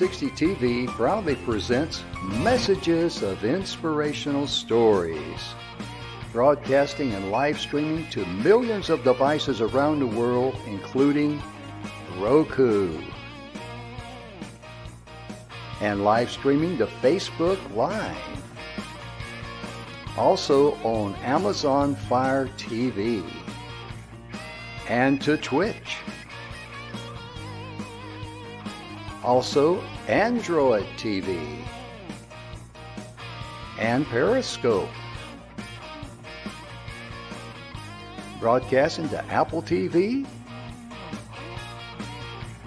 E360 TV proudly presents Messages of Inspirational Stories, broadcasting and live streaming to millions of devices around the world, including Roku, and live streaming to Facebook Live. Also on Amazon Fire TV and to Twitch. Also Android TV and Periscope. Broadcasting to Apple TV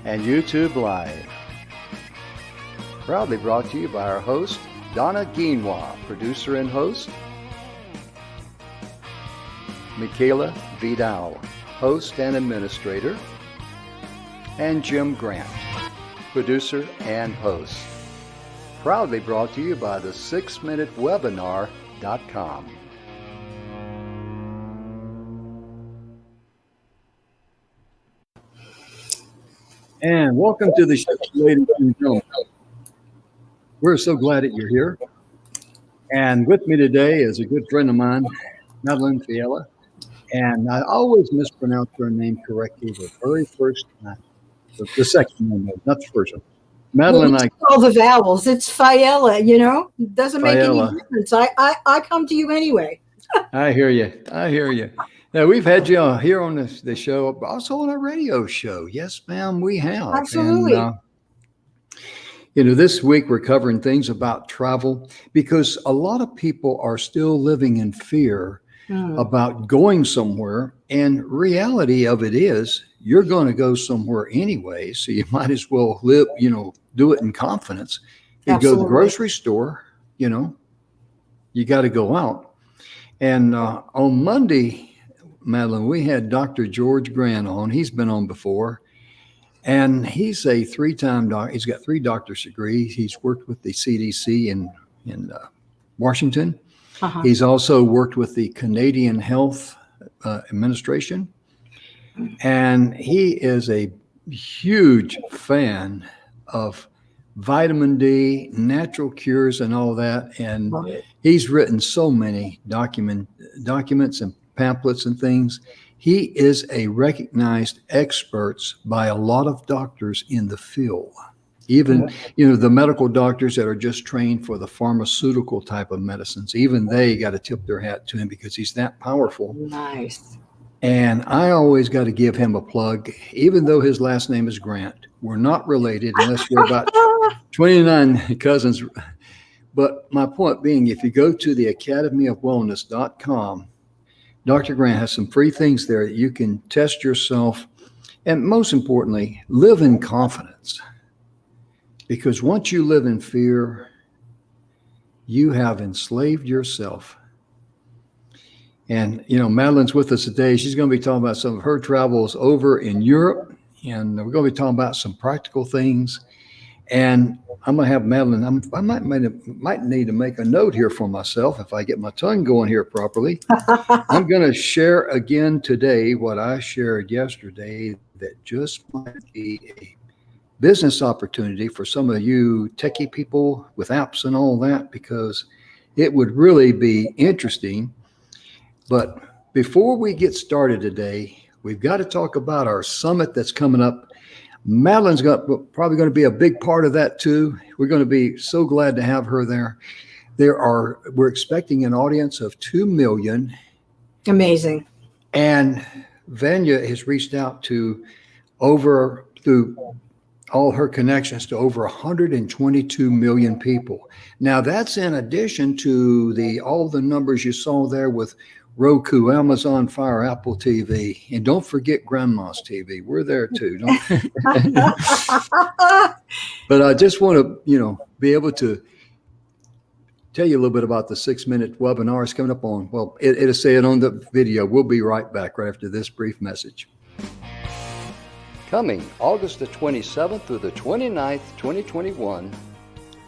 and YouTube Live. Proudly brought to you by our host, Donna Guinois, producer and host, Michaela Vidal, host and administrator, and Jim Grant, producer and host. Proudly brought to you by the 6minutewebinar.com. And welcome to the show, ladies and gentlemen. We're so glad that you're here. And with me today is a good friend of mine, Madeline Faiella. And I always mispronounce her name correctly the very first time. The second one, not the first one. Madeline, well, all the vowels. It's Faiella, you know. It doesn't make Faiella. any difference. I come to you anyway. I hear you. Now, we've had you here on the show, also on a radio show. Yes, ma'am, we have. Absolutely. And, this week we're covering things about travel because a lot of people are still living in fear about going somewhere. And reality of it is you're going to go somewhere anyway. So you might as well live, do it in confidence. You go to the grocery store, you got to go out. And on Monday, Madeline, we had Dr. George Grant on. He's been on before. And he's a three-time doctor. He's got 3 doctor's degrees. He's worked with the CDC in Washington. Uh-huh. He's also worked with the Canadian Health Administration. And he is a huge fan of vitamin D, natural cures, and all that. And he's written so many documents and pamphlets and things. He is a recognized expert by a lot of doctors in the field. Even, the medical doctors that are just trained for the pharmaceutical type of medicines, even they got to tip their hat to him because he's that powerful. Nice. And I always got to give him a plug, even though his last name is Grant. We're not related unless we're about 29 cousins. But my point being, if you go to the academyofwellness.com, Dr. Grant has some free things there that you can test yourself. And most importantly, live in confidence. Because once you live in fear, you have enslaved yourself. And, Madeline's with us today. She's going to be talking about some of her travels over in Europe. And we're going to be talking about some practical things. And I'm going to have Madeline, I might need to make a note here for myself if I get my tongue going here properly. I'm going to share again today what I shared yesterday that just might be a business opportunity for some of you techie people with apps and all that, because it would really be interesting. But before we get started today, we've got to talk about our summit that's coming up. Madeline's probably going to be a big part of that too. We're going to be so glad to have her there. We're expecting an audience of 2 million. Amazing. And Vanya has reached out through all her connections to over 122 million people. Now that's in addition to all the numbers you saw there with Roku, Amazon Fire, Apple TV, and don't forget Grandma's TV. We're there too. But I just want to, be able to tell you a little bit about the 6-minute webinar. It's coming up on, it'll say it on the video. We'll be right back right after this brief message. Coming August the 27th through the 29th, 2021,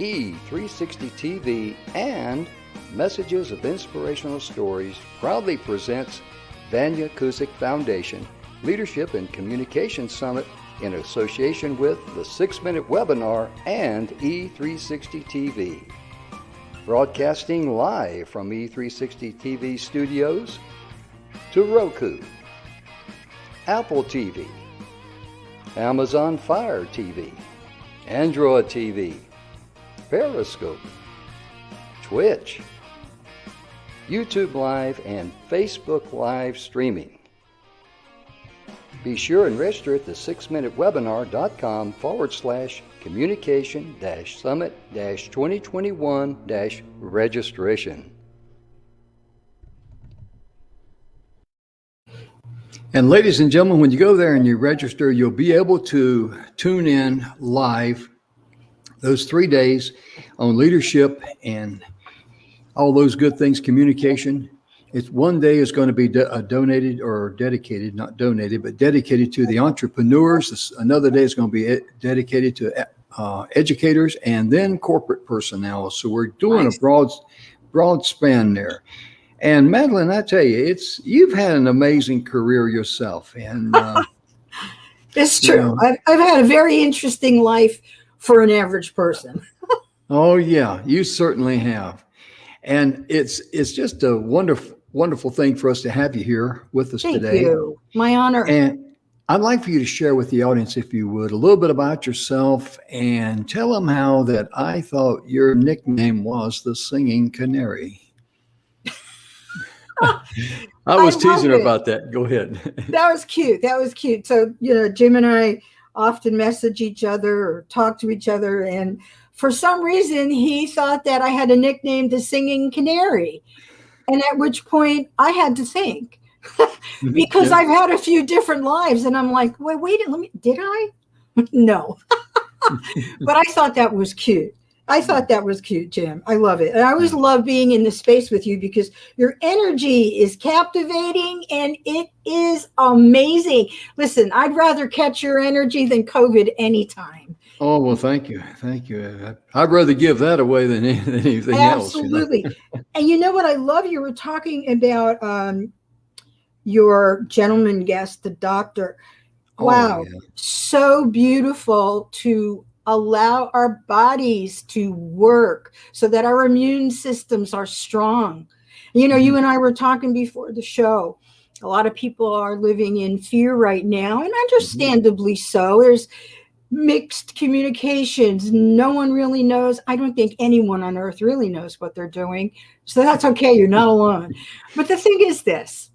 E360 TV and Messages of Inspirational Stories proudly presents Vanya Kusick Foundation Leadership and Communication Summit in association with the 6-Minute Webinar and E360 TV. Broadcasting live from E360 TV studios to Roku, Apple TV, Amazon Fire TV, Android TV, Periscope, Twitch, YouTube Live, and Facebook Live streaming. Be sure and register at the 6minutewebinar.com/communication-summit-2021-registration. And ladies and gentlemen, when you go there and you register, you'll be able to tune in live those 3 days on leadership and all those good things, communication. It's one day is going to be donated or dedicated, not donated, but dedicated to the entrepreneurs. Another day is going to be dedicated to educators and then corporate personnel. So we're doing nice. A broad span there. And Madeline, I tell you, you've had an amazing career yourself. And it's true. You know, I've had a very interesting life for an average person. Oh yeah, you certainly have. And it's just a wonderful thing for us to have you here with us today. Thank you. My honor. And I'd like for you to share with the audience, if you would, a little bit about yourself and tell them how that I thought your nickname was the Singing Canary. I was teasing her about that. Go ahead. That was cute. So, Jim and I often message each other or talk to each other. And for some reason, he thought that I had a nickname, the Singing Canary. And at which point I had to think because I've had a few different lives. And I'm like, wait, did I? No. But I thought that was cute. Jim. I love it. And I always love being in the space with you because your energy is captivating and it is amazing. Listen, I'd rather catch your energy than COVID anytime. Oh, well, thank you. Thank you. I'd rather give that away than anything else. Absolutely. And you know what I love? You were talking about your gentleman guest, the doctor. Wow. Oh, yeah. So beautiful to allow our bodies to work so that our immune systems are strong. You and I were talking before the show. A lot of people are living in fear right now, and understandably so. There's mixed communications. No one really knows. I don't think anyone on earth really knows what they're doing. So that's okay. You're not alone. But the thing is this,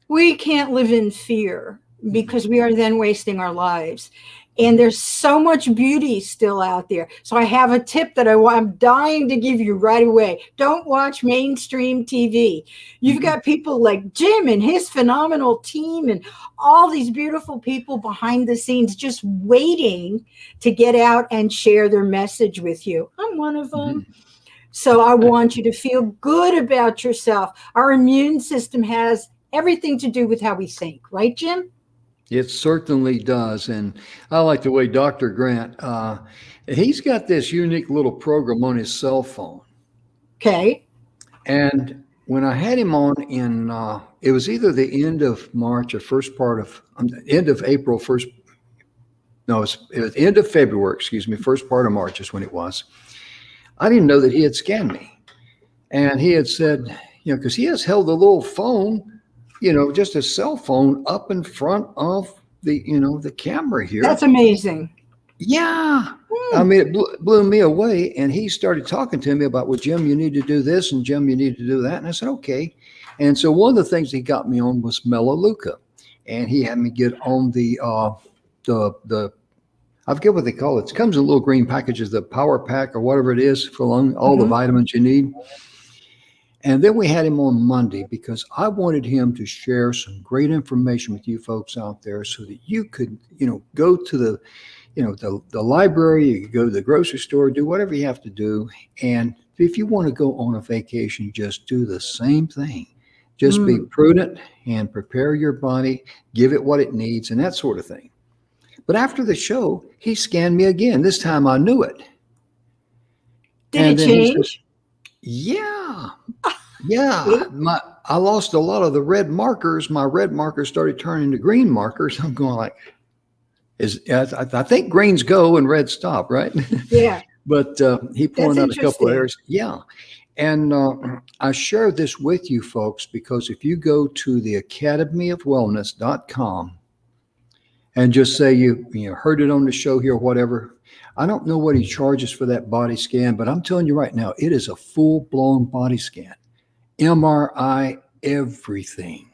we can't live in fear because we are then wasting our lives. And there's so much beauty still out there. So I have a tip that I'm dying to give you right away. Don't watch mainstream TV. You've got people like Jim and his phenomenal team and all these beautiful people behind the scenes just waiting to get out and share their message with you. I'm one of them. So I want you to feel good about yourself. Our immune system has everything to do with how we think. Right, Jim? It certainly does. And I like the way Dr. Grant, he's got this unique little program on his cell phone. Okay. And when I had him on it was either the end of March or end of April, it was end of February, first part of March is when it was. I didn't know that he had scanned me. And he had said, because he has held a little phone, just a cell phone up in front of the camera here. That's amazing. Yeah. I mean, it blew me away. And he started talking to me about, well, Jim, you need to do this, and Jim, you need to do that. And I said, okay. And so one of the things he got me on was Melaleuca. And he had me get on the I forget what they call it. It comes in little green packages, the power pack or whatever it is for all the vitamins you need. And then we had him on Monday because I wanted him to share some great information with you folks out there so that you could, go to the library, you could go to the grocery store, do whatever you have to do. And if you want to go on a vacation, just do the same thing. Just be prudent and prepare your body, give it what it needs and that sort of thing. But after the show, he scanned me again. This time I knew it. Did it change? Yeah. I lost a lot of the red markers. My red markers started turning to green markers. I'm going like, I think greens go and reds stop, right? Yeah. But he That's pointed out a couple of interesting. areas. Yeah. And I share this with you folks because if you go to the academyofwellness.com and just say you heard it on the show here or whatever, I don't know what he charges for that body scan, but I'm telling you right now, it is a full-blown body scan. MRI, everything.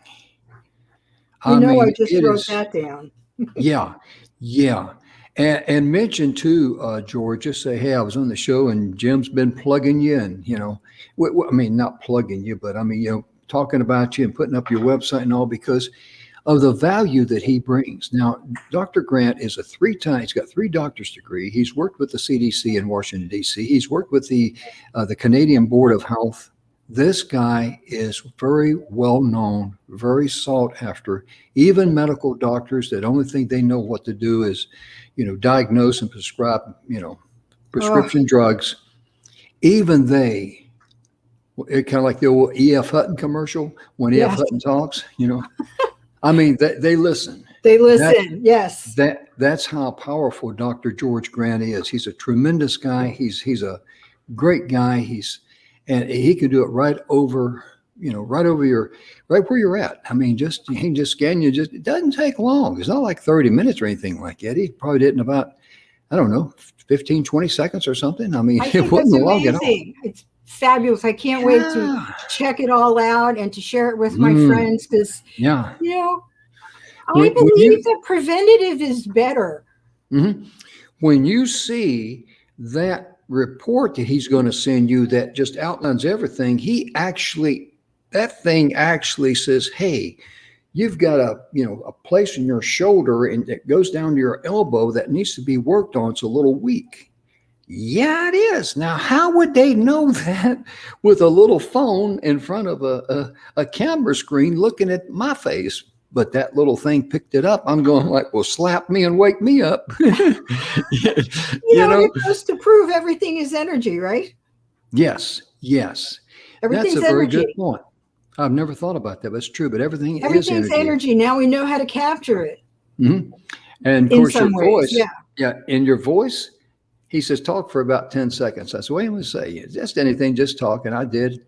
I just it wrote is, that down. yeah, yeah. And mention too, George, just say, hey, I was on the show and Jim's been plugging you and, I mean, not plugging you, but I mean, talking about you and putting up your website and all because of the value that he brings. Now, Dr. Grant is he's got 3 doctor's degree. He's worked with the CDC in Washington, D.C. He's worked with the Canadian Board of Health. This guy is very well known, very sought after. Even medical doctors, the only thing they know what to do is, diagnose and prescribe, prescription drugs. Even they, it kind of like the old E.F. Hutton commercial when E.F. Yes. Hutton talks, I mean, they listen. They listen. Yes. That's how powerful Dr. George Grant is. He's a tremendous guy. He's a great guy. And he can do it right over right where you're at. I mean, he can just scan you. It doesn't take long. It's not like 30 minutes or anything like that. He probably did in about, I don't know, 15, 20 seconds or something. I mean, it wasn't long at all. It's fabulous. I can't wait to check it all out and to share it with my friends because, I believe that preventative is better. Mm-hmm. When you see that report that he's going to send you that just outlines everything, that thing actually says, hey, you've got a place in your shoulder and it goes down to your elbow that needs to be worked on. It's a little weak. Yeah, it is. Now, how would they know that with a little phone in front of a camera screen looking at my face? But that little thing picked it up. I'm going like, well, slap me and wake me up. It goes to prove everything is energy, right? Yes. Everything's That's a very energy. good point. I've never thought about that. That's true. But everything's energy. Now we know how to capture it. Mm-hmm. And of course, your voice. Yeah. In your voice, he says, talk for about 10 seconds. I said, what do you say? Just anything, just talk. And I did.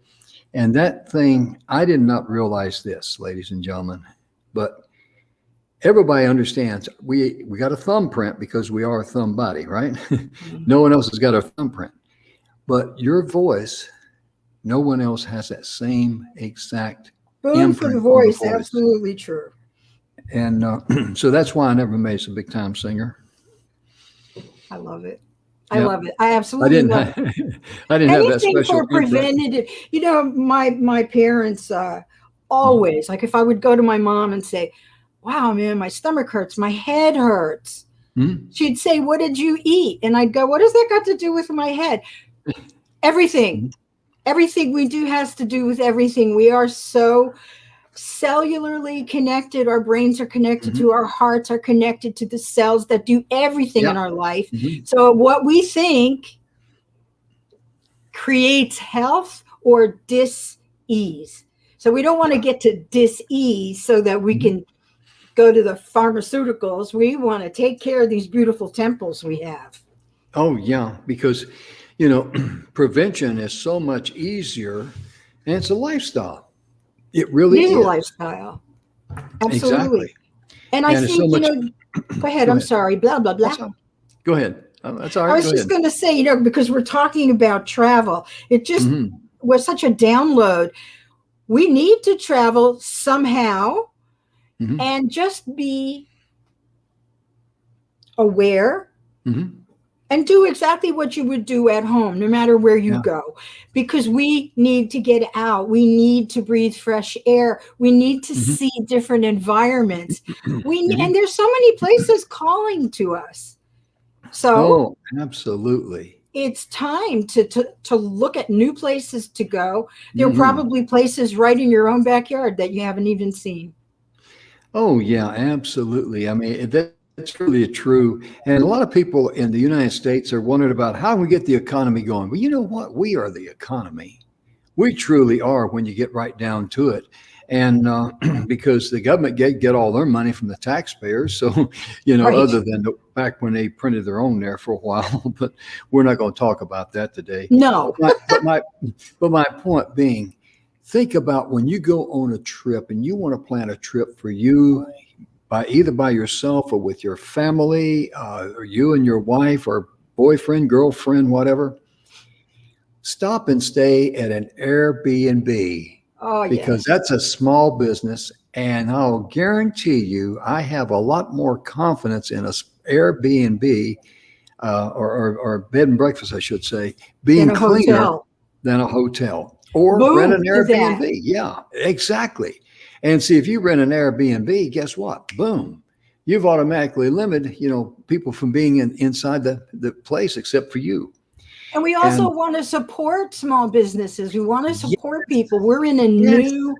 And that thing, I did not realize this, ladies and gentlemen. But everybody understands we got a thumbprint because we are a thumb body, right? Mm-hmm. No one else has got a thumbprint. But your voice, no one else has that same exact imprint for the voice. Absolutely true. And so that's why I never made a big time singer. I love it. I love it. I absolutely love it. I didn't have that special for preventative. My parents always, like if I would go to my mom and say, wow, man, my stomach hurts, my head hurts. Mm-hmm. She'd say, what did you eat? And I'd go, what does that got to do with my head? Everything. Mm-hmm. Everything we do has to do with everything. We are so cellularly connected. Our brains are connected mm-hmm. to our hearts, are connected to the cells that do everything in our life. Mm-hmm. So what we think creates health or dis-ease. So we don't want to get to dis-ease so that we can go to the pharmaceuticals. We want to take care of these beautiful temples we have. Oh, yeah, because, prevention is so much easier and it's a lifestyle. It really is. It is a lifestyle. Absolutely. Exactly. And I think, go ahead. I'm sorry. Blah, blah, blah. Go ahead. That's all right. I was just going to say, because we're talking about travel, it just was such a download. We need to travel somehow and just be aware and do exactly what you would do at home, no matter where you go, because we need to get out. We need to breathe fresh air. We need to see different environments. And there's so many places calling to us. So absolutely. It's time to look at new places to go. There are probably places right in your own backyard that you haven't even seen. Oh, yeah, absolutely. I mean, that's really true. And a lot of people in the United States are wondering about how we get the economy going. Well, you know what? We are the economy. We truly are when you get right down to it. And because the government get all their money from the taxpayers. So, Right. other than back when they printed their own there for a while, but we're not going to talk about that today. No. But my point being, think about when you go on a trip and you want to plan a trip for you, either by yourself or with your family, or you and your wife or boyfriend, girlfriend, whatever. Stop and stay at an Airbnb, Oh, because yes. that's a small business. And I'll guarantee you, I have a lot more confidence in a Airbnb, or bed and breakfast, I should say, being In a cleaner hotel. than a hotel, or rent Boom an to that. Airbnb. Yeah, exactly. And see, if you rent an Airbnb, guess what? Boom. You've automatically limited, people from being inside the place except for you. And we also And want to support small businesses. We want to yes, support people. We're in a yes. new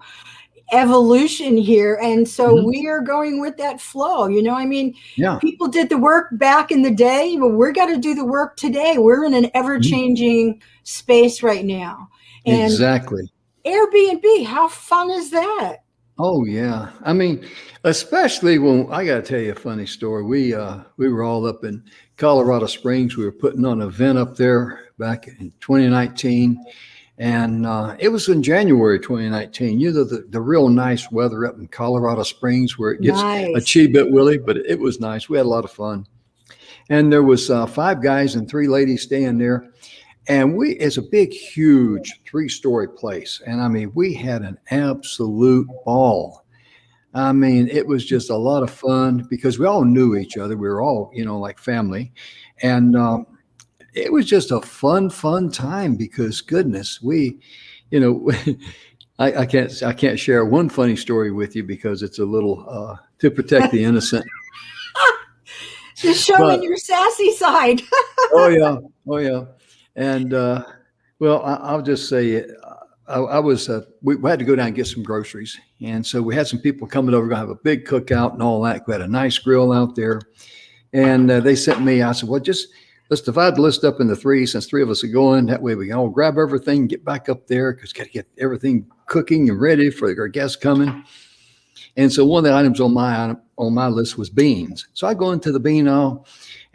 evolution here. And so Mhm. we are going with that flow. I mean, Yeah. people did the work back in the day, but we're got to do the work today. We're in an ever Mhm. changing space right now. And Exactly. Airbnb, how fun is that? Oh yeah. I mean, especially when I got to tell you a funny story. We were all up in Colorado Springs. We were putting on an event up there back in 2019, and it was in January 2019. The real nice weather up in Colorado Springs, where it gets a Nice. chee bit willy, but it was nice. We had a lot of fun, and there was 5 guys and 3 ladies staying there. And it's a big, huge 3-story place. And I mean, we had an absolute ball. I mean, it was just a lot of fun because we all knew each other. We were all, like family. And it was just a fun time because goodness, you know, I can't share one funny story with you because it's a little to protect the innocent. Just showing But your sassy side. oh yeah, oh yeah. And well, I'll just say, I was we had to go down and get some groceries, and so we had some people coming over. We're gonna have a big cookout and all that. We had a nice grill out there, and they sent me. I said, well, just let's divide the list up into 3 since 3 of us are going. That way we can all grab everything, get back up there because got to get everything cooking and ready for our guests coming. And so one of the items on my list was beans. So I go into the bean aisle.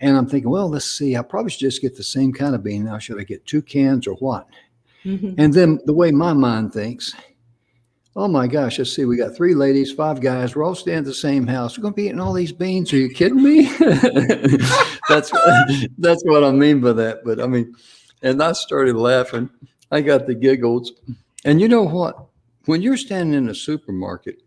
And I'm thinking, well, let's see. I probably should just get the same kind of bean. Now, should I get 2 cans or what? Mhm. And then the way my mind thinks, oh my gosh, let's see. We got 3 ladies, 5 guys. We're all staying at the same house. We're going to be eating all these beans. Are you kidding me? that's what I mean by that. But I mean, and I started laughing. I got the giggles. And you know what? When you're standing in a supermarket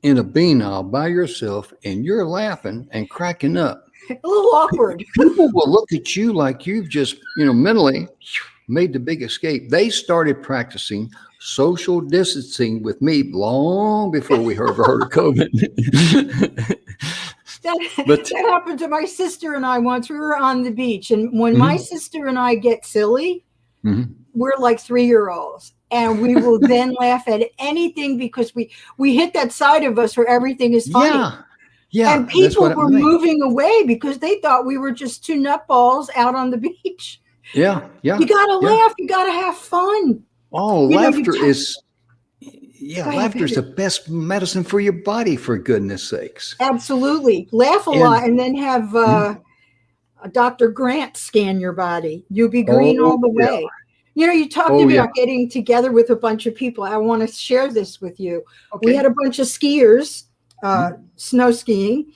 in a bean aisle by yourself and you're laughing and cracking up, A little awkward. people will look at you like you've just, mentally made the big escape. They started practicing social distancing with me long before we ever heard of COVID. But That happened to my sister and I once. We were on the beach, and when my Mhm. sister and I get silly, Mhm. we're like 3-year-olds, and we will then laugh at anything because we hit that side of us where everything is funny. Yeah, yeah, And that's what people it were meant. moving away because they thought we were just 2 nutballs out on the beach. Yeah, yeah, You gotta yeah. laugh. You gotta have fun. Oh, You laughter talk. is, Go ahead, laughter is the baby. best medicine for your body, for goodness sakes. Absolutely. Laugh a And lot and then have Mhm. a Dr. Grant scan your body. You'll be green Oh all the yeah, way. You talked oh yeah. about getting together with a bunch of people. I want to share this with you. We had Okay. a bunch of skiers, Mhm. snow skiing,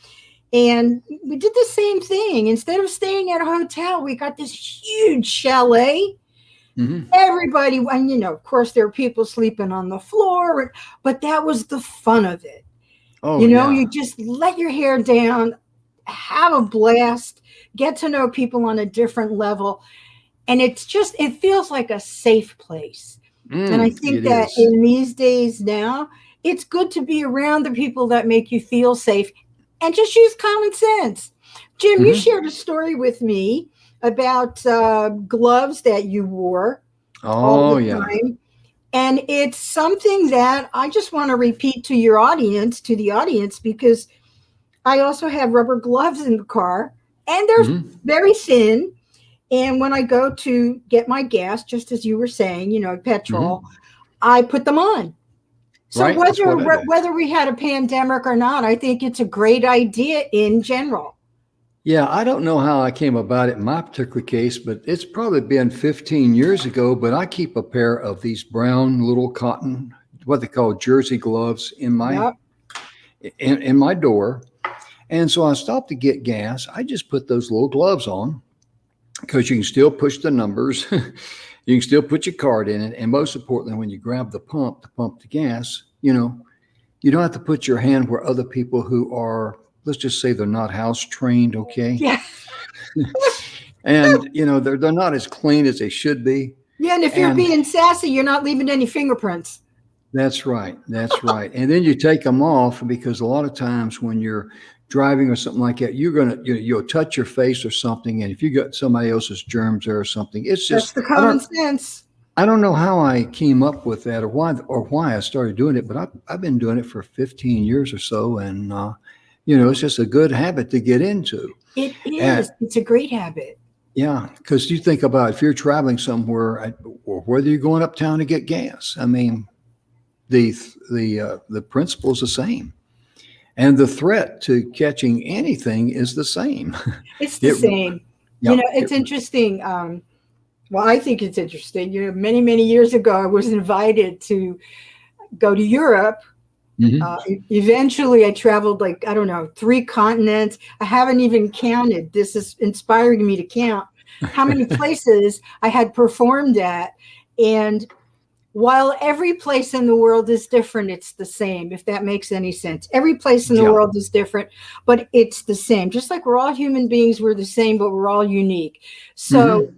and we did the same thing. Instead of staying at a hotel, we got this huge chalet. Mhm. Everybody, and of course, there were people sleeping on the floor, but that was the fun of it. Oh yeah. You just let your hair down, have a blast, get to know people on a different level. And it feels like a safe place. And I think It that is. in these days now, it's good to be around the people that make you feel safe and just use common sense. Jim, you Mhm. shared a story with me about gloves that you wore all Oh the yeah. time. And it's something that I just want to repeat to the audience, because I also have rubber gloves in the car, and they're Mhm. very thin. And when I go to get my gas, just as you were saying, petrol, Mhm. I put them on. So right? That's what I do. whether we had a pandemic or not, I think it's a great idea in general. Yeah, I don't know how I came about it in my particular case, but it's probably been 15 years ago. But I keep a pair of these brown little cotton, what they call jersey gloves in my Yep. in my door. And so I stopped to get gas. I just put those little gloves on because you can still push the numbers. You can still put your card in it. And most importantly, when you grab the pump to pump the gas, you don't have to put your hand where other people who are, let's just say they're not house trained, okay? Yeah. And they're not as clean as they should be. Yeah, and if you're And being sassy, you're not leaving any fingerprints. that's right. That's right. And then you take them off because a lot of times when you're driving or something like that, you'll touch your face or something, and if you got somebody else's germs there or something, it's That's just the common sense. I don't know how I came up with that or why I started doing it, but I've been doing it for 15 years or so, and it's just a good habit to get into. It is. And It's a great habit. yeah, because you think about if you're traveling somewhere, or whether you're going uptown to get gas. I mean, the principle is the same, and the threat to catching anything is the same. It's the It, same. yeah, It's interesting. Well, I think it's interesting. Many, many years ago, I was invited to go to Europe. mhm. Eventually, I traveled 3 continents. I haven't even counted. This is inspiring me to count how many places I had performed at. And while every place in the world is different, it's the same, if that makes any sense. Every place in the Yeah. world is different, but it's the same. Just like we're all human beings, we're the same, but we're all unique. So Mhm.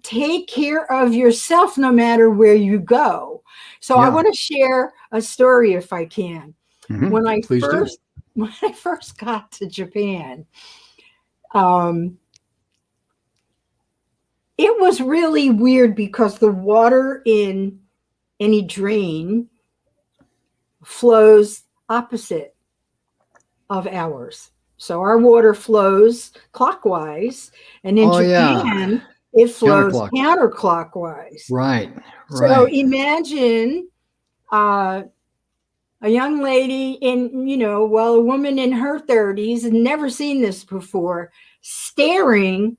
take care of yourself no matter where you go. So I Yeah. want to share a story if I can. Mhm. When I Please do. first got to Japan, um, it was really weird because the water in any drain flows opposite of ours. So our water flows clockwise, and in Oh yeah, Japan, it flows counterclock. counterclockwise. Right. So Right. imagine uh, a young lady a woman in her 30s, had never seen this before, staring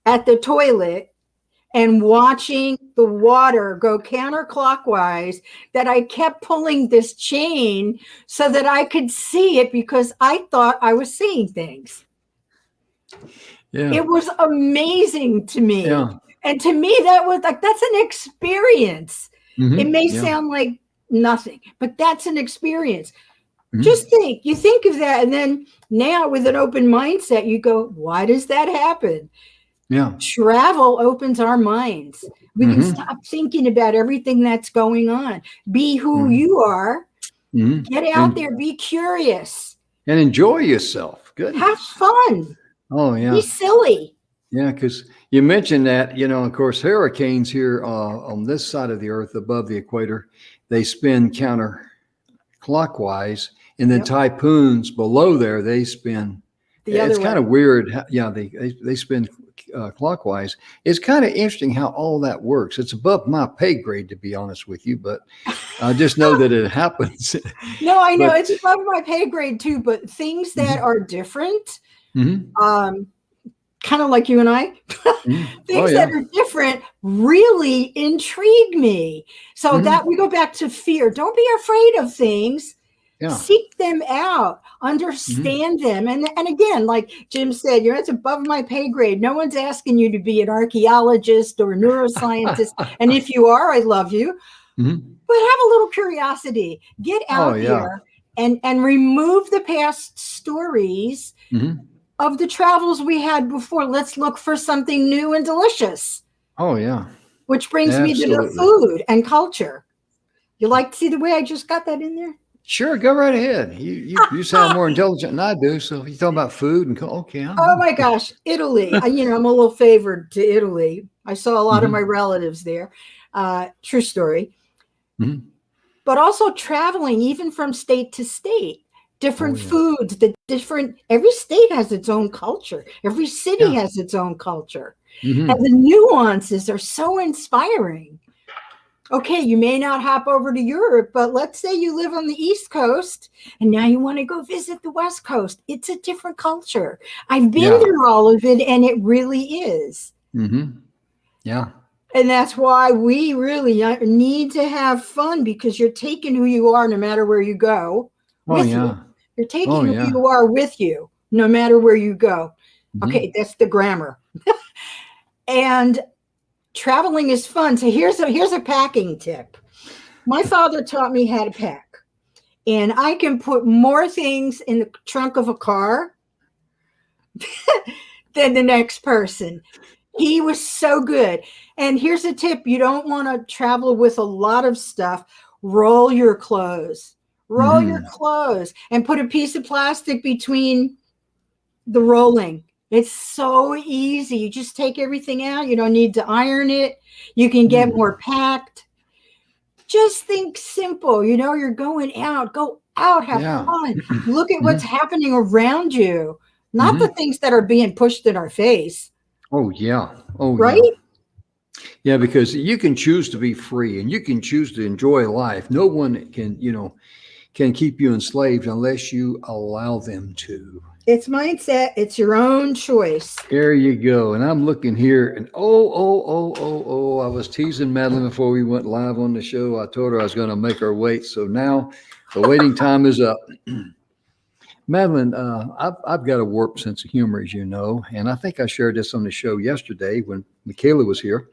at the toilet and watching the water go counterclockwise, that I kept pulling this chain so that I could see it because I thought I was seeing things. Yeah. It was amazing to me. Yeah. And to me, that was that's an experience. It may Yeah. sound like nothing, but that's an experience. Mhm. Just you think of that. And then now with an open mindset, you go, why does that happen? Yeah. Travel opens our minds. We can Mhm. stop thinking about everything that's going on. Be who Mhm. you are. Mhm. Get out there. Be curious. And enjoy yourself. Have Goodness. fun. Oh Be yeah. silly. Yeah, because you mentioned that, of course, hurricanes here on this side of the earth above the equator, they spin counterclockwise, and then Yep. typhoons below there, they spin. The It's other way. kind of weird. Yeah, they spin clockwise. It's kind of interesting how all that works. It's above my pay grade, to be honest with you, but I just know that it happens. No, I know But it's above my pay grade too, but things that are different, mhm, kind of like you and I, mhm. Oh things that yeah. are different really intrigue me. So Mhm. that we go back to fear. Don't be afraid of things. Yeah. Seek them out, Mhm. understand them. And again, like Jim said, it's above my pay grade. No one's asking you to be an archaeologist or a neuroscientist. And if you are, I love you. Mhm. But have a little curiosity. Get Oh out yeah. there and remove the past stories Mhm. of the travels we had before. Let's look for something new and delicious, Oh yeah. which brings me to the Absolutely. food and culture. You like to see the way I just got that in there? Sure, go right ahead. You sound more intelligent than I do. So you talking about food and okay, I Oh know. my gosh, Italy. I'm a little favored to Italy. I saw a lot of my Mhm. relatives there. True story. Mhm. But also traveling, even from state to state, Oh different yeah. foods, every state has its own culture. Every city Yeah. has its own culture. And Mhm. the nuances are so inspiring. Okay, you may not hop over to Europe, but let's say you live on the East Coast and now you want to go visit the West Coast. It's a different culture. I've been Yeah. through all of it, and it really is. Mm-hmm. Yeah. And that's why we really need to have fun, because you're taking who you are no matter where you go Oh, with you. yeah. You're taking Oh, who yeah. you are with you no matter where you go. Mm-hmm. Okay, that's the grammar. And traveling is fun. So here's a packing tip. My father taught me how to pack, and I can put more things in the trunk of a car than the next person. He was so good. And here's a tip: you don't want to travel with a lot of stuff. Roll your clothes. Roll your Mm-hmm. clothes and put a piece of plastic between the rolling. It's so easy. You just take everything out. You don't need to iron it. You can get Mm. more packed. Just think simple. You're going out. Go out, have Yeah. fun. Look at Mm-hmm. what's happening around you, not the Mm-hmm. things that are being pushed in our face, Oh, yeah. Oh, yeah. right? Yeah, because you can choose to be free and you can choose to enjoy life. No one can, can keep you enslaved unless you allow them to. It's mindset. It's your own choice. There you go. And I'm looking here and I was teasing Madeline before we went live on the show. I told her I was going to make her wait. So now the waiting time is up. Madeline, I've got a warped sense of humor, as you know, and I think I shared this on the show yesterday when Michaela was here.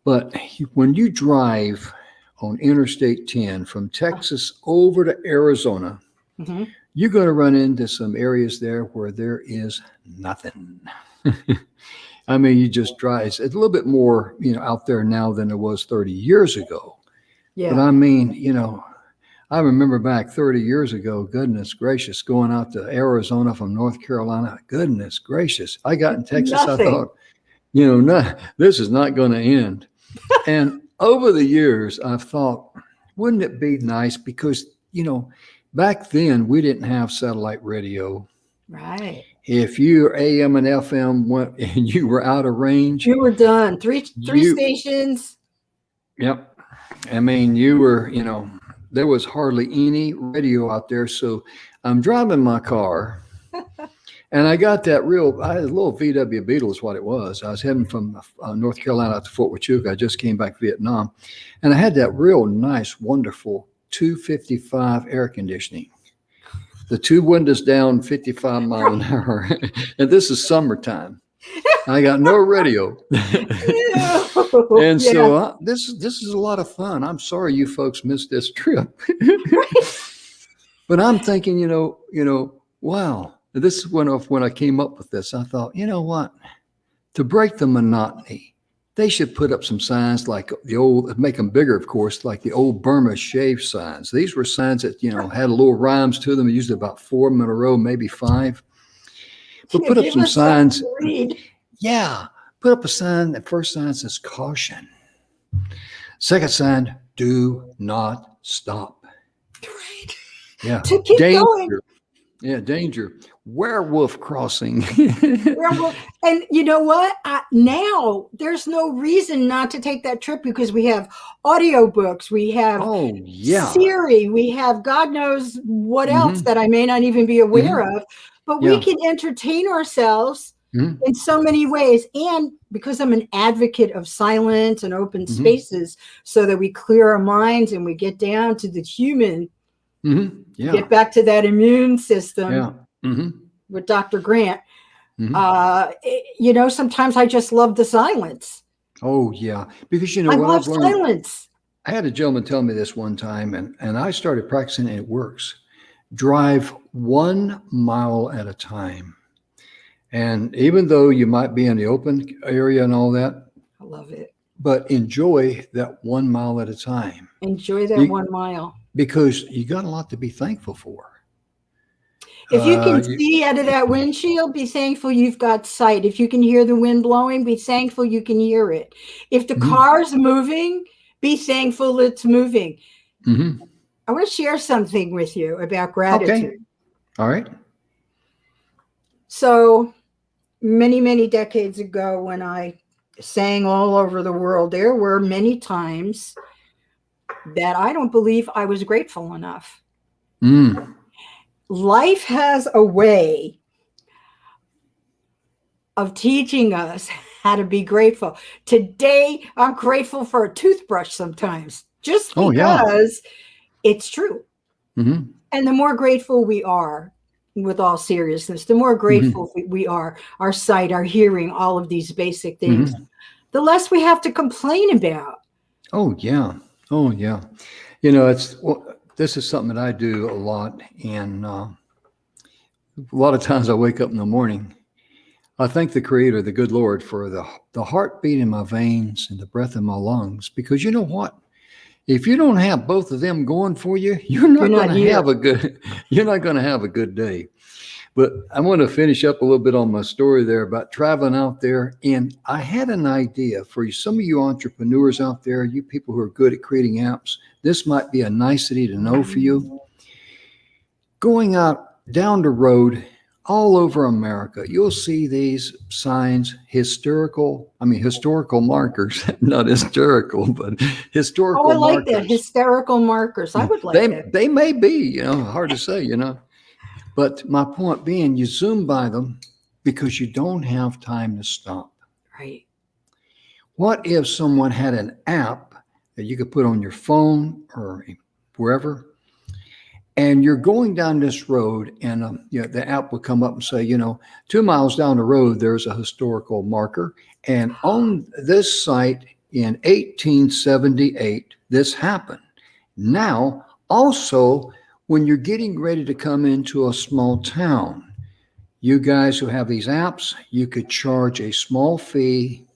But when you drive on Interstate 10 from Texas over to Arizona, Mm-hmm. you're going to run into some areas there where there is nothing. I mean, you just drive. It's a little bit more, out there now than it was 30 years ago. But Yeah. I mean, I remember back 30 years ago, goodness gracious, going out to Arizona from North Carolina. Goodness gracious. I got in Texas, I Nothing. thought, no, this is not going to end. And over the years, I've thought, wouldn't it be nice? Because, back then we didn't have satellite radio. Right. If your AM and FM went and you were out of range, You were done. Three you, stations. yep. I mean, you were, there was hardly any radio out there. So I'm driving my car and I got I had a little VW Beetle is what it was. I was heading from North Carolina out to Fort Huachuca. I just came back from Vietnam. And I had that real nice, wonderful 255 air conditioning. The two windows down, 55 mile an hour. And this is summertime. I got no radio. And Yeah. so this is a lot of fun. I'm sorry you folks missed this trip. But I'm thinking, wow. This is when I came up with this. I thought, you know what? To break the monotony, they should put up some signs like the old, make them bigger, of course, like the old Burma shave signs. These were signs that, had a little rhymes to them, usually about 4 in a row, maybe 5. But put up Give some us something signs. to read. Yeah. Put up a sign. The first sign says caution. Second sign, do not stop. Right. Yeah. To keep Danger. going. Yeah, danger. Werewolf crossing. Well, and you know what? Now there's no reason not to take that trip, because we have audiobooks, we have Oh, yeah. Siri, we have God knows what else Mm-hmm. that I may not even be aware Mm-hmm. of, but we Yeah. can entertain ourselves Mm-hmm. in so many ways. And because I'm an advocate of silence and open Mm-hmm. spaces, so that we clear our minds and we get down to the human, Mm-hmm. Yeah. get back to that immune system Yeah. Mm-hmm. with Dr. Grant. Mm-hmm. Sometimes I just love the silence. Oh, yeah. Because, I what love I've learned, silence. I had a gentleman tell me this one time, and I started practicing, and it works. Drive 1 mile at a time. And even though you might be in the open area and all that, I love it. but enjoy that 1 mile at a time. Enjoy that 1 mile. Because you got a lot to be thankful for. If you can see out of that windshield, be thankful you've got sight. If you can hear the wind blowing, be thankful you can hear it. If the car's moving, be thankful it's moving. Mm-hmm. I want to share something with you about gratitude. Okay. All right. So many, many decades ago, when I saying all over the world, there were many times that I don't believe I was grateful enough. Life has a way of teaching us how to be grateful. Today, I'm grateful for a toothbrush sometimes, just because it's true. And the more grateful we are, with all seriousness, the more grateful we are, our sight, our hearing, all of these basic things, the less we have to complain about. Oh, yeah. This is something that I do a lot. And a lot of times I wake up in the morning, I thank the Creator, the good Lord, for the heartbeat in my veins and the breath in my lungs. Because you know what? If you don't have both of them going for you, you're not going to have a good day. But I want to finish up a little bit on my story there about traveling out there. And I had an idea for you. Some of you entrepreneurs out there, you people who are good at creating apps, this might be a nicety to know for you. Going out down the road all over America, you'll see these signs, historical markers, not hysterical, but historical markers. Oh, I like that, hysterical markers. I would like that. They may be, hard to say, But my point being, you zoom by them because you don't have time to stop. Right. What if someone had an app that you could put on your phone or wherever, and you're going down this road, and the app would come up and say, 2 miles down the road, there's a historical marker. And on this site in 1878, this happened. Now, also, when you're getting ready to come into a small town, you guys who have these apps, you could charge a small fee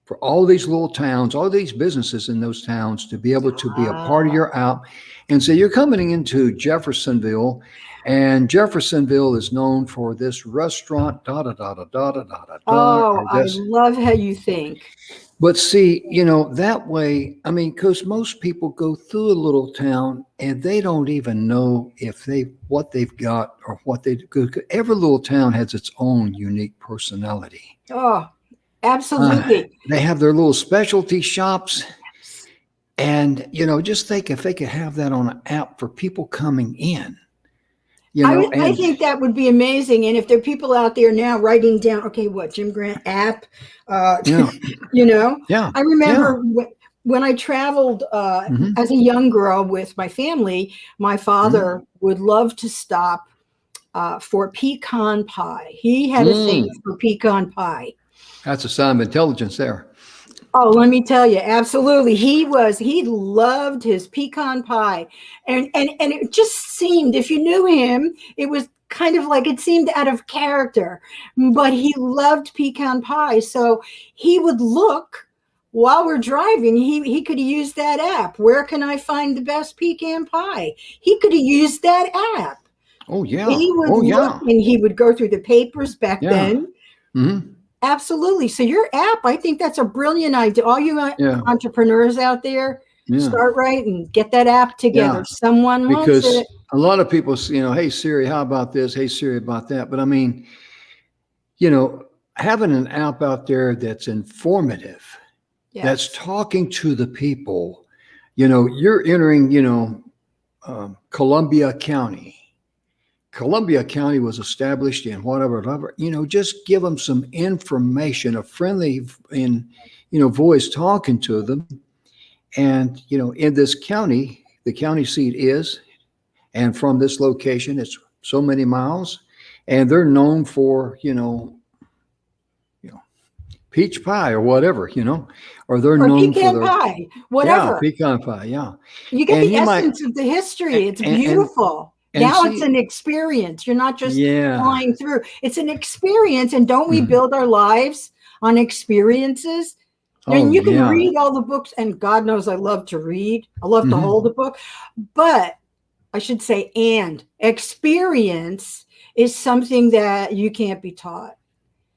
for all these little towns, all these businesses in those towns to be able to be a part of your app. And so you're coming into Jeffersonville, and Jeffersonville is known for this restaurant, Oh, I love how you think. But see, that way, because most people go through a little town and they don't even know what they've got or what they do. Every little town has its own unique personality. Oh, absolutely. They have their little specialty shops. And, just think if they could have that on an app for people coming in. I think that would be amazing. And if there are people out there now writing down, okay, what, Jim Grant app? Yeah. I remember when I traveled as a young girl with my family, my father would love to stop for pecan pie. He had a thing for pecan pie. That's a sign of intelligence there. Oh, let me tell you, absolutely. He loved his pecan pie. And it just seemed, if you knew him, it was kind of like it seemed out of character, but he loved pecan pie. So he would look while we're driving, he could have used that app. Where can I find the best pecan pie? He could have used that app. Oh, yeah. He would look and he would go through the papers back then. Mm-hmm. Absolutely. So your app, I think that's a brilliant idea. All you entrepreneurs out there, start right and get that app together. Someone wants it. Because a lot of people, hey, Siri, how about this? Hey, Siri, about that. But having an app out there that's informative, that's talking to the people, you're entering, Columbia County. Columbia County was established in whatever, just give them some information, a friendly voice talking to them. And, in this county, the county seat is, and from this location, it's so many miles, and they're known for, peach pie or whatever, or they're known pecan for pie, whatever. Yeah, pecan pie, yeah. You get the essence of the history. It's beautiful. Now it's an experience. You're not just flying through. It's an experience. And don't we build our lives on experiences? And you can read all the books, and God knows I love to read. I love to hold a book. But I should say, and experience is something that you can't be taught.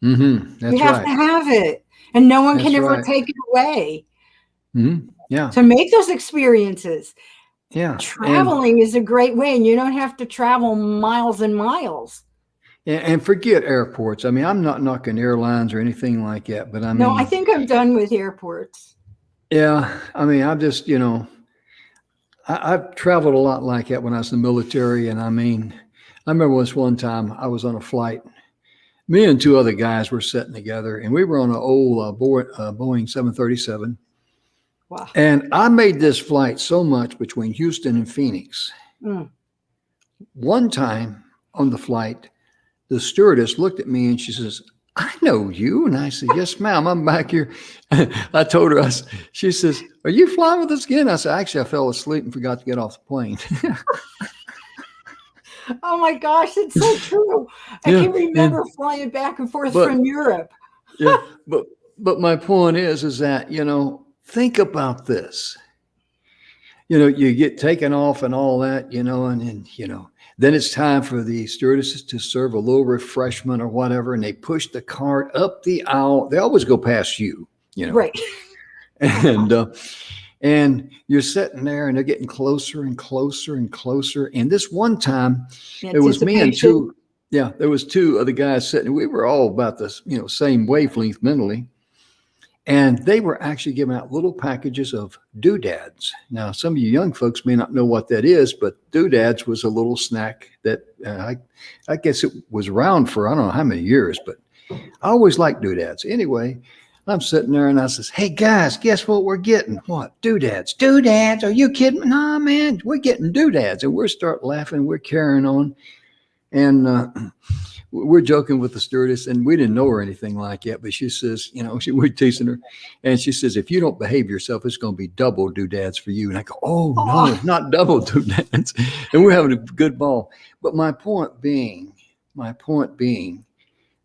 That's you have to have it. And no one can ever take it away. To make those experiences. Yeah. Traveling is a great way, and you don't have to travel miles and miles. And forget airports. I mean, I'm not knocking airlines or anything like that, but I No, I mean, think I'm done with airports. yeah, I mean, I'm just, I've traveled a lot like that when I was in the military. And I mean, I remember this one time I was on a flight. Me and two other guys were sitting together, and we were on an old Boeing 737. Wow. And I made this flight so much between Houston and Phoenix. Mm. One time on the flight, the stewardess looked at me and she says, "I know you." And I said, "Yes, ma'am, I'm back here." I told her, she says, "Are you flying with us again?" I said, "Actually, I fell asleep and forgot to get off the plane." Oh my gosh, it's so true. I Yeah, can remember flying back and forth but from Europe. yeah, but my point is that, think about this. You get taken off and all that, and then it's time for the stewardesses to serve a little refreshment or whatever, and they push the cart up the aisle. They always go past you, Right. and you're sitting there, and they're getting closer and closer and closer. And this one time, it was me and two. Yeah, there was two other guys sitting. We were all about the same wavelength mentally. And they were actually giving out little packages of doodads. Now, some of you young folks may not know what that is, but doodads was a little snack that I guess it was around for I don't know how many years, but I always liked doodads. Anyway, I'm sitting there and I says, "Hey guys, guess what we're getting?" "What?" "Doodads." "Doodads? Are you kidding me?" "Nah, man, we're getting doodads." And we start laughing. We're carrying on. And we're joking with the stewardess, and we didn't know her anything like that, but she says, we're teasing her, and she says, "If you don't behave yourself, it's going to be double doodads for you." And I go, "Oh no, not double doodads." And we're having a good ball. But my point being,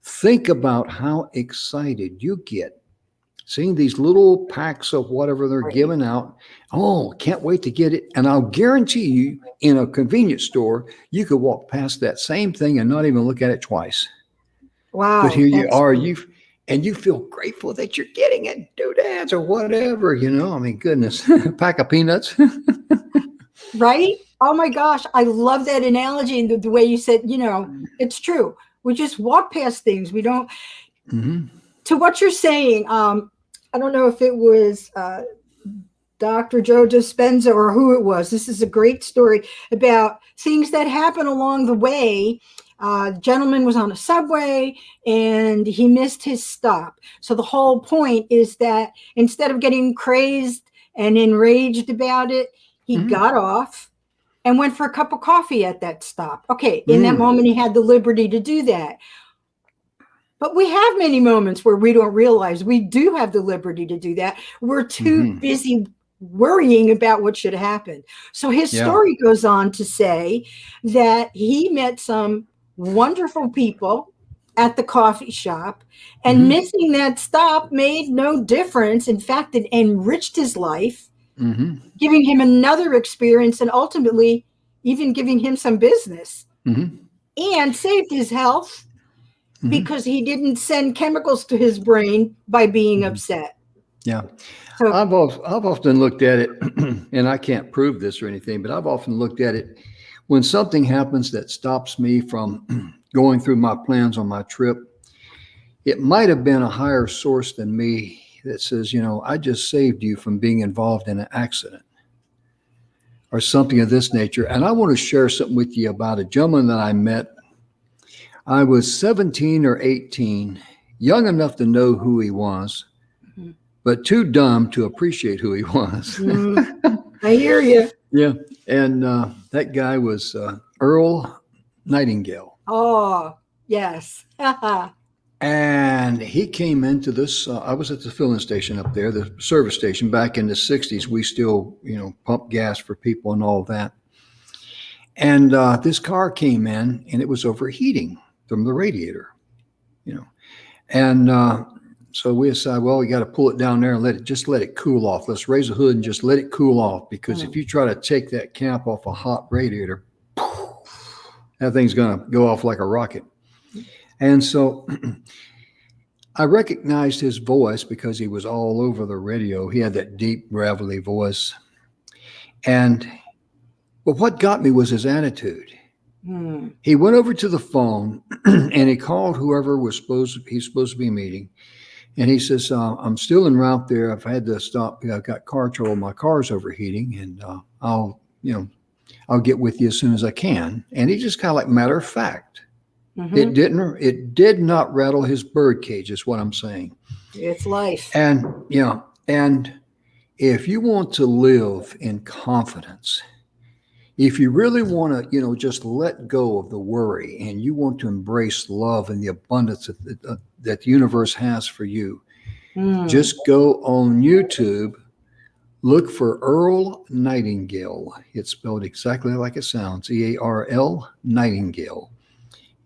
think about how excited you get seeing these little packs of whatever they're giving out. Oh, can't wait to get it. And I'll guarantee you, in a convenience store, you could walk past that same thing and not even look at it twice. Wow. But here you are, you feel grateful that you're getting it, doodads or whatever, I mean, goodness, a pack of peanuts. Right? Oh my gosh, I love that analogy and the way you said, it's true. We just walk past things. We don't. Mm-hmm. To what you're saying, I don't know if it was Dr. Joe Dispenza or who it was. This is a great story about things that happen along the way. Gentleman was on a subway and he missed his stop. So the whole point is that instead of getting crazed and enraged about it, he got off and went for a cup of coffee at that stop. Okay, in that moment, he had the liberty to do that. But we have many moments where we don't realize we do have the liberty to do that. We're too busy worrying about what should happen. So his story goes on to say that he met some wonderful people at the coffee shop, and missing that stop made no difference. In fact, it enriched his life, giving him another experience and ultimately even giving him some business and saved his health. Because he didn't send chemicals to his brain by being upset. Yeah. So, I've often looked at it, and I can't prove this or anything, but I've often looked at it when something happens that stops me from going through my plans on my trip. It might have been a higher source than me that says, I just saved you from being involved in an accident or something of this nature. And I want to share something with you about a gentleman that I met. I was 17 or 18, young enough to know who he was, but too dumb to appreciate who he was. I hear you. Yeah. And that guy was Earl Nightingale. Oh, yes. And he came into this. I was at the filling station up there, the service station. Back in the 60s, we still, pumped gas for people and all that. And this car came in, and it was overheating from the radiator, and so we decided, well, we got to pull it down there and let it cool off. Let's raise the hood and just let it cool off, because if you try to take that cap off a hot radiator, that thing's going to go off like a rocket. And so I recognized his voice because he was all over the radio. He had that deep, gravelly voice. But what got me was his attitude. He went over to the phone and he called whoever he's supposed to be meeting. And he says, I'm still en route there. I've had to stop. I've got car trouble. My car's overheating, and I'll get with you as soon as I can. And he just kind of like matter of fact. It did not rattle his bird cage, is what I'm saying. It's life. And if you want to live in confidence, if you really want to, just let go of the worry, and you want to embrace love and the abundance that the universe has for you, just go on YouTube, look for Earl Nightingale. It's spelled exactly like it sounds, EARL, Nightingale.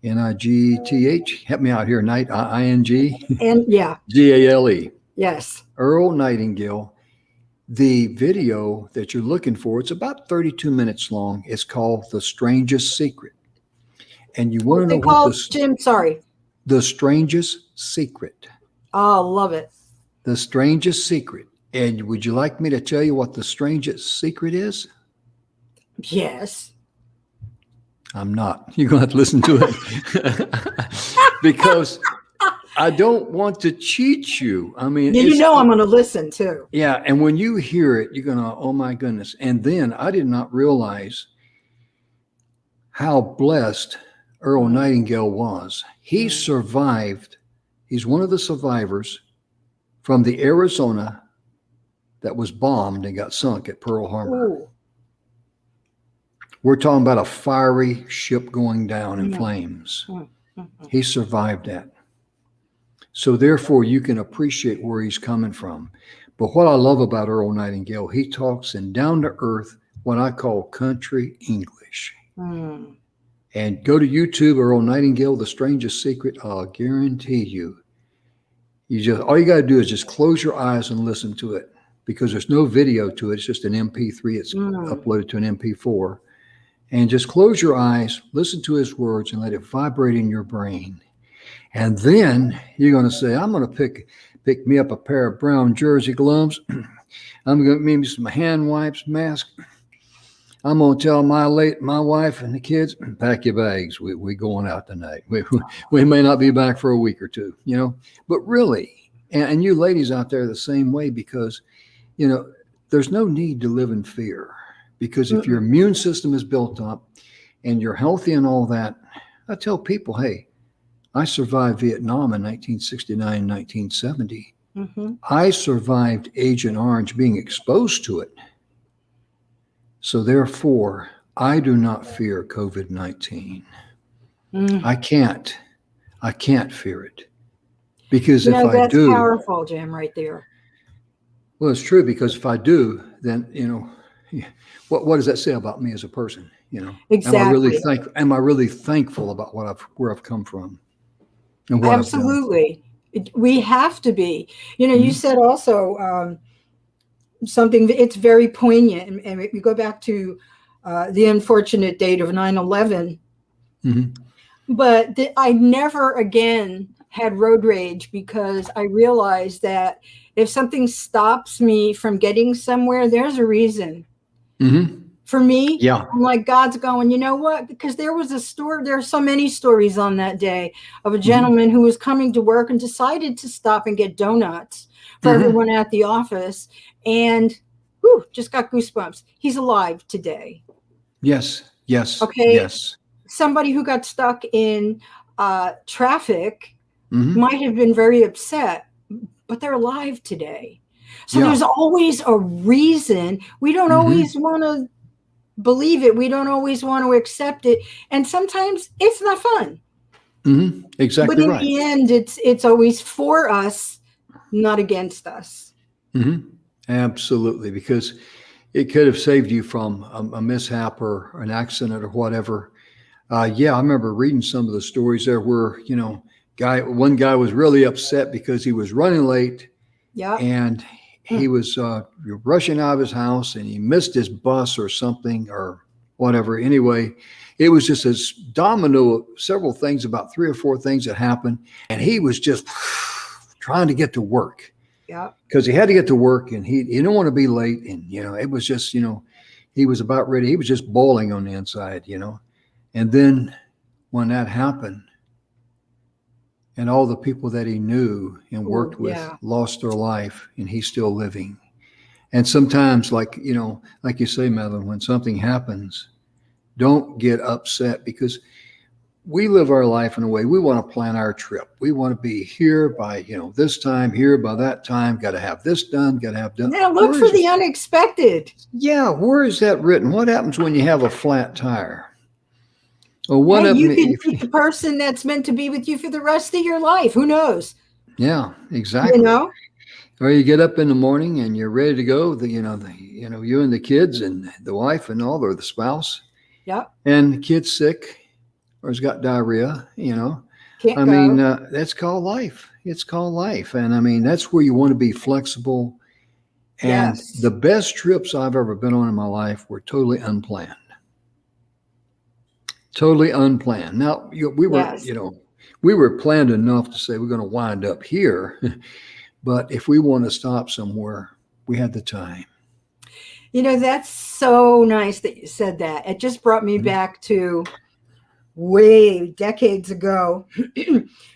Nigth. Help me out here, Night, I-N-G. And yeah. G-A-L-E. Yes. Earl Nightingale. The video that you're looking for, it's about 32 minutes long. It's called The Strangest Secret. And you want to know what Jim, sorry. The Strangest Secret. Oh, love it. The Strangest Secret. And would you like me to tell you what the strangest secret is? Yes. I'm not. You're going to have to listen to it. Because I don't want to cheat you. I mean, I'm going to listen too. Yeah. And when you hear it, you're going to, oh my goodness. And then I did not realize how blessed Earl Nightingale was. He survived. He's one of the survivors from the Arizona that was bombed and got sunk at Pearl Harbor. Ooh. We're talking about a fiery ship going down in flames. He survived that. So therefore, you can appreciate where he's coming from. But what I love about Earl Nightingale, he talks in down-to-earth, what I call country English. And go to YouTube, Earl Nightingale, The Strangest Secret. I'll guarantee you, all you got to do is just close your eyes and listen to it, because there's no video to it. It's just an MP3. It's uploaded to an MP4. And just close your eyes, listen to his words, and let it vibrate in your brain. And then you're going to say, I'm going to pick me up a pair of brown jersey gloves. I'm going to make me some hand wipes, mask. I'm going to tell my wife and the kids, pack your bags. We going out tonight. We may not be back for a week or two, But really, and you ladies out there the same way, because, there's no need to live in fear. Because if your immune system is built up and you're healthy and all that, I tell people, hey, I survived Vietnam in 1969, 1970. I survived Agent Orange, being exposed to it. So therefore, I do not fear COVID-19. I can't fear it. Because if I do. That's powerful, Jim, right there. Well, it's true, because if I do, then, what does that say about me as a person? Exactly. Am I really thankful about where I've come from? And what Absolutely. We have to be. You said also something, it's very poignant. And we go back to the unfortunate date of 9/11. But I never again had road rage, because I realized that if something stops me from getting somewhere, there's a reason. For me, I'm like, God's going, you know what? Because there was a story, there are so many stories on that day of a gentleman who was coming to work and decided to stop and get donuts for everyone at the office. And just got goosebumps. He's alive today. Yes. Okay. Yes. Somebody who got stuck in traffic might have been very upset, but they're alive today. So there's always a reason. We don't always want to believe it. We don't always want to accept it. And sometimes it's not fun. Exactly. But in the end, it's always for us, not against us. Absolutely. Because it could have saved you from a mishap or an accident or whatever. I remember reading some of the stories there where, one guy was really upset because he was running late. And he was rushing out of his house, and he missed his bus or something or whatever. Anyway, it was just a domino of several things, about 3 or 4 things that happened. And he was just trying to get to work. Because he had to get to work, and he didn't want to be late. And, it was just, he was about ready. He was just boiling on the inside, And then when that happened, and all the people that he knew and worked with yeah. lost their life, and he's still living. And sometimes, like you say, Madeline, when something happens, don't get upset, because we live our life in a way, we want to plan our trip. We want to be here by, this time, here by that time, got to have this done, got to have done. Now look for the unexpected. Yeah. Where is that written? What happens when you have a flat tire? Well, one Hey, of you them, could meet the person that's meant to be with you for the rest of your life. Who knows? yeah, exactly. Or you get up in the morning and you're ready to go. You and the kids and the wife and all, or the spouse. Yep. And the kid's sick or has got diarrhea. Can't go. That's called life. It's called life, and that's where you want to be flexible. And Yes. the best trips I've ever been on in my life were totally unplanned. Totally unplanned. Now we were, we were planned enough to say we're going to wind up here. But if we want to stop somewhere, we had the time. That's so nice that you said that. It just brought me back to way decades ago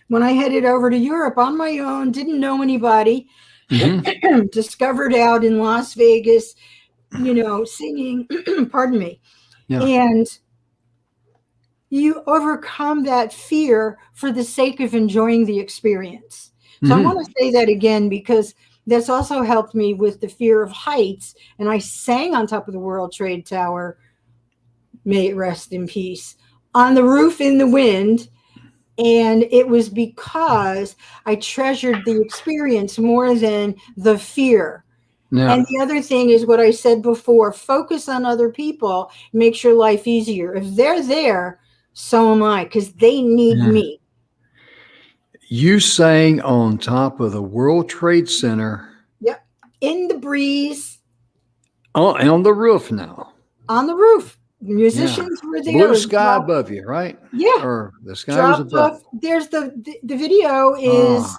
when I headed over to Europe on my own, didn't know anybody, discovered out in Las Vegas, singing, pardon me. Yeah. And you overcome that fear for the sake of enjoying the experience. So I want to say that again, because that's also helped me with the fear of heights. And I sang on top of the World Trade Tower, may it rest in peace, on the roof in the wind. And it was because I treasured the experience more than the fear. Yeah. And the other thing is what I said before, focus on other people, makes your life easier. If they're there, so am I, because they need me. You sang on top of the World Trade Center. Yep. In the breeze. Oh, and on the roof now. On the roof. Musicians were there. Blue sky above you, right? Yeah. Or the sky was above. There's the video is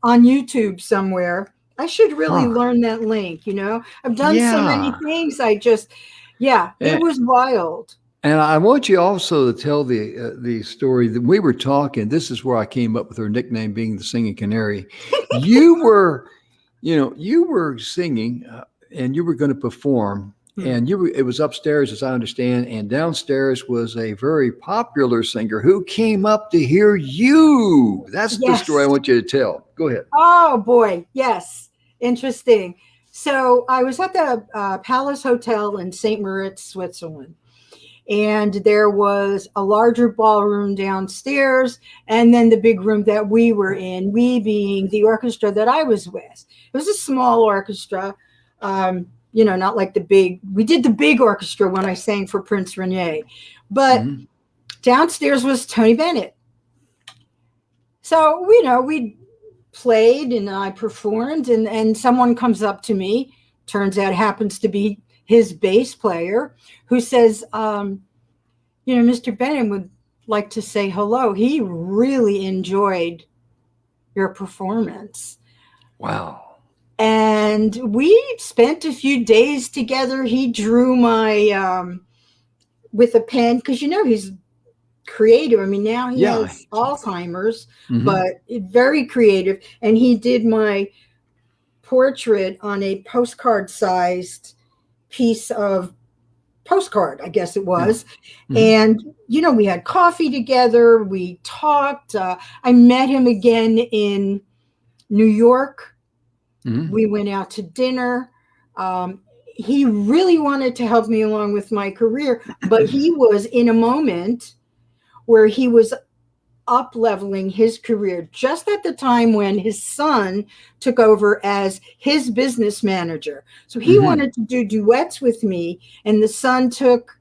on YouTube somewhere. I should really learn that link, I've done so many things. It was wild. And I want you also to tell the story that we were talking. This is where I came up with her nickname being the Singing Canary. You were singing and you were going to perform, and it was upstairs, as I understand, and downstairs was a very popular singer who came up to hear you. That's the story I want you to tell. Go ahead. Oh boy, yes, interesting. So I was at the Palace Hotel in St. Moritz, Switzerland. And there was a larger ballroom downstairs, and then the big room that we were in, we being the orchestra that I was with. It was a small orchestra, not like the big, we did the big orchestra when I sang for Prince Rene, but downstairs was Tony Bennett. So, we played and I performed, and someone comes up to me, turns out happens to be his bass player, who says, Mr. Bennett would like to say hello. He really enjoyed your performance. Wow. And we spent a few days together. He drew my, with a pen, because, he's creative. I mean, now he has Alzheimer's, but very creative. And he did my portrait on a postcard-sized piece of postcard, I guess it was. And, we had coffee together. We talked. I met him again in New York. We went out to dinner. He really wanted to help me along with my career, but he was in a moment where he was up-leveling his career just at the time when his son took over as his business manager. So he wanted to do duets with me, and the son took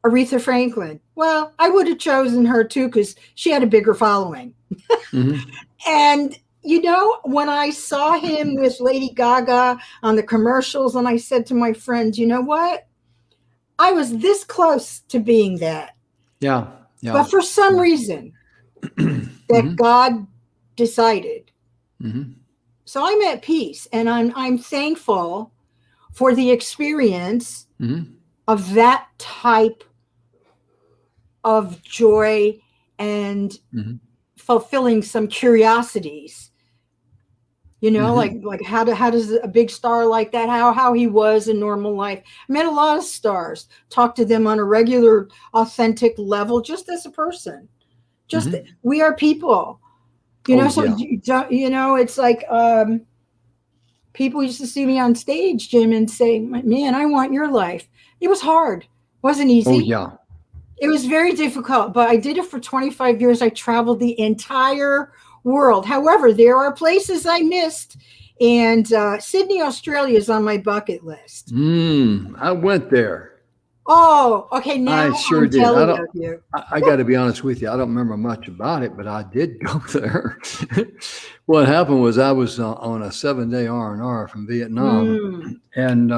Aretha Franklin. Well, I would have chosen her too, because she had a bigger following. And, when I saw him with Lady Gaga on the commercials, and I said to my friends, you know what? I was this close to being that. Yeah. But for some reason, that God decided. So I'm at peace, and I'm thankful for the experience of that type of joy and Mhm. fulfilling some curiosities. You know, Mhm. like how does a big star like that, how he was in normal life. I met a lot of stars, talked to them on a regular, authentic level, just as a person. Just Mhm. we are people, you Oh know. So yeah. you know, it's like people used to see me on stage, Jim, and say, "Man, I want your life." It was hard, wasn't Oh easy. yeah. It was very difficult, but I did it for 25 years. I traveled the entire world. However, there are places I missed, and Sydney, Australia is on my bucket list. I went there. Oh, okay. I Now sure I'm did. I jelly don't. of you. I got to be honest with you. I don't remember much about it, but I did go there. What happened was I was on a 7-day R&R from Vietnam, Mm. and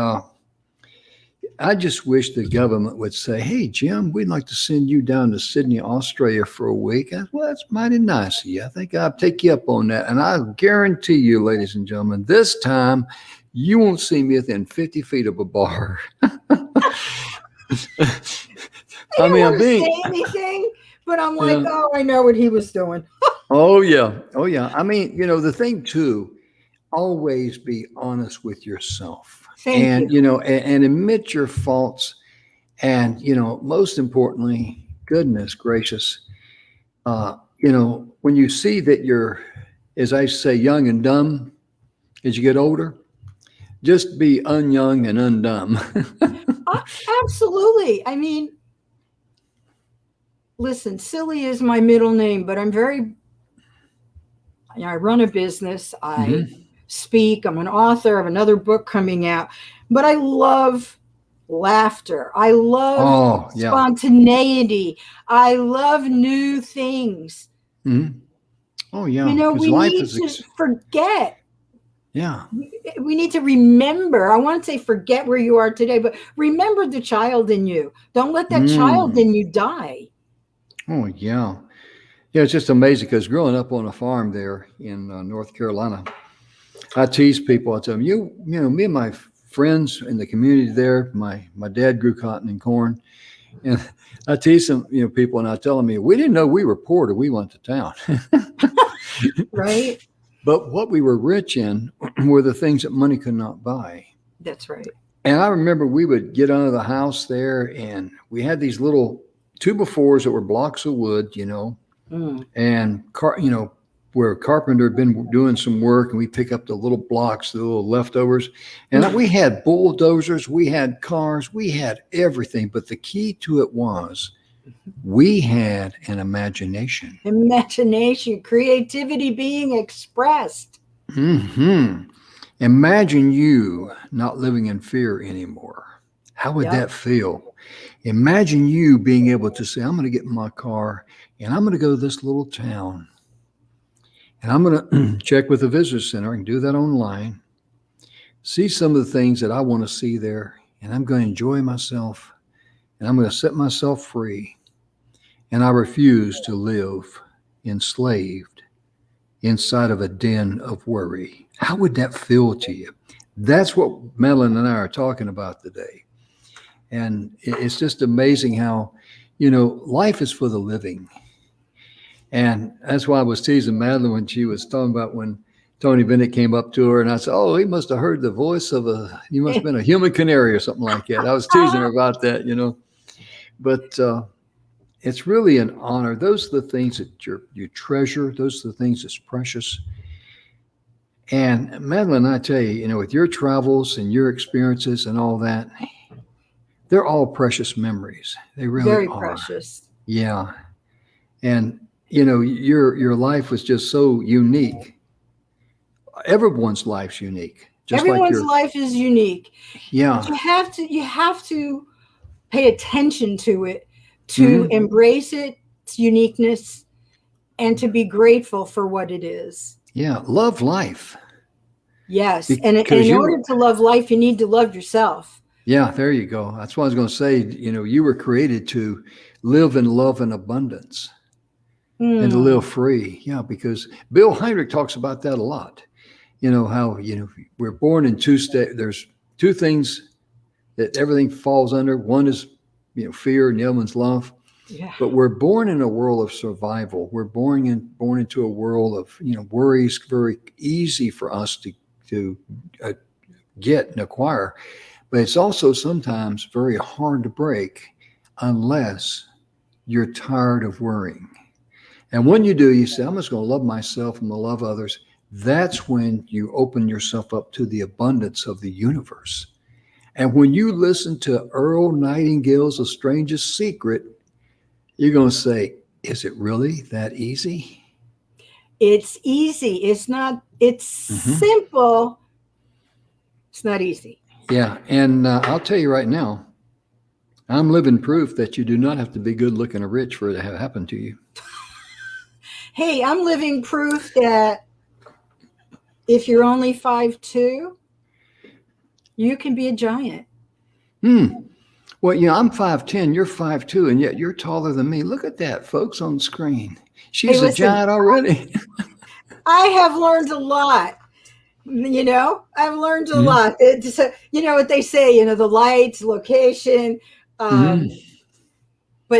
I just wish the government would say, "Hey, Jim, we'd like to send you down to Sydney, Australia for a week." Well, that's mighty nice of you. I think I'll take you up on that. And I guarantee you, ladies and gentlemen, this time you won't see me within 50 feet of a bar. I I didn't mean, I'm want to say being, anything, but I'm like, yeah. oh, I know what he was doing. Oh, yeah. Oh, yeah. I mean, the thing too, always be honest with yourself Thank and, you. and admit your faults. And, most importantly, goodness gracious, when you see that you're, as I say, young and dumb as you get older, just be unyoung and undumb. Uh, Absolutely. I mean, listen, silly is my middle name, but I'm very, I run a business. I Hmm. speak. I'm an author of another book coming out, but I love laughter. I love Oh, yeah. spontaneity. I love new things. Hmm. Oh, You yeah. know, Because we life need is, to forget. yeah. We need to remember. I want to say forget where you are today, but remember the child in you. Don't let that child Mm. in you die. Oh, yeah. Yeah, it's just amazing because growing up on a farm there in North Carolina, I tease people. I tell them, me and my friends in the community there, my dad grew cotton and corn, and I tease them, people, and I tell them, we didn't know we were poor till we went to town. Right? But what we were rich in were the things that money could not buy. That's right. And I remember we would get under the house there, and we had these little 2x4s that were blocks of wood, Mm. and where a carpenter had been doing some work, and we pick up the little blocks, the little leftovers, and we had bulldozers, we had cars, we had everything. But the key to it was we had an imagination. Imagination, creativity being expressed. Hmm. Imagine you not living in fear anymore. How would Yep. that feel? Imagine you being able to say, I'm going to get in my car and I'm going to go to this little town and I'm going to check with the visitor center. I can do that online, see some of the things that I want to see there, and I'm going to enjoy myself and I'm going to set myself free. And I refuse to live enslaved inside of a den of worry. How would that feel to you? That's what Madeline and I are talking about today. And it's just amazing how, life is for the living. And that's why I was teasing Madeline when she was talking about when Tony Bennett came up to her, and I said, "Oh, he must have heard the voice of he must have been a human canary or something like that." I was teasing her about that. But it's really an honor. Those are the things that you treasure. Those are the things that's precious. And Madeline, I tell you, with your travels and your experiences and all that, they're all precious memories. They really Very are. precious. Yeah. And your life was just so unique. Everyone's life's unique. Just like Everyone's life is unique, but yeah. you have to pay attention to it, to Hmm. embrace its uniqueness, and to be grateful for what it is. Yeah. Love life. Yes, and Because in order to love life, you need to love yourself. yeah, there you go. That's what I was going to say. You were created to live in love and abundance and to Mm. live free. Yeah, because Bill Heinrich talks about that a lot. How, we're born in there's two things that everything falls under. One is, fear, and the other one's love. Yeah. But we're born in a world of survival. We're born into a world of, worries, very easy for us to get and acquire. But it's also sometimes very hard to break unless you're tired of worrying. And when you do, you say, I'm just going to love myself and to love others. That's when you open yourself up to the abundance of the universe. And when you listen to Earl Nightingale's The Strangest Secret, you're going to say, is it really that easy? It's easy. It's not, it's simple. It's not easy. Yeah. And I'll tell you right now, I'm living proof that you do not have to be good looking or rich for it to have happened to you. Hey, I'm living proof that if you're only 5'2", you can be a giant. Well, I'm 5'10", you're 5'2", and yet you're taller than me. Look at that, folks, on the screen. She's a giant already. I have learned a lot. I've learned a lot. So, what they say, the lights, location. But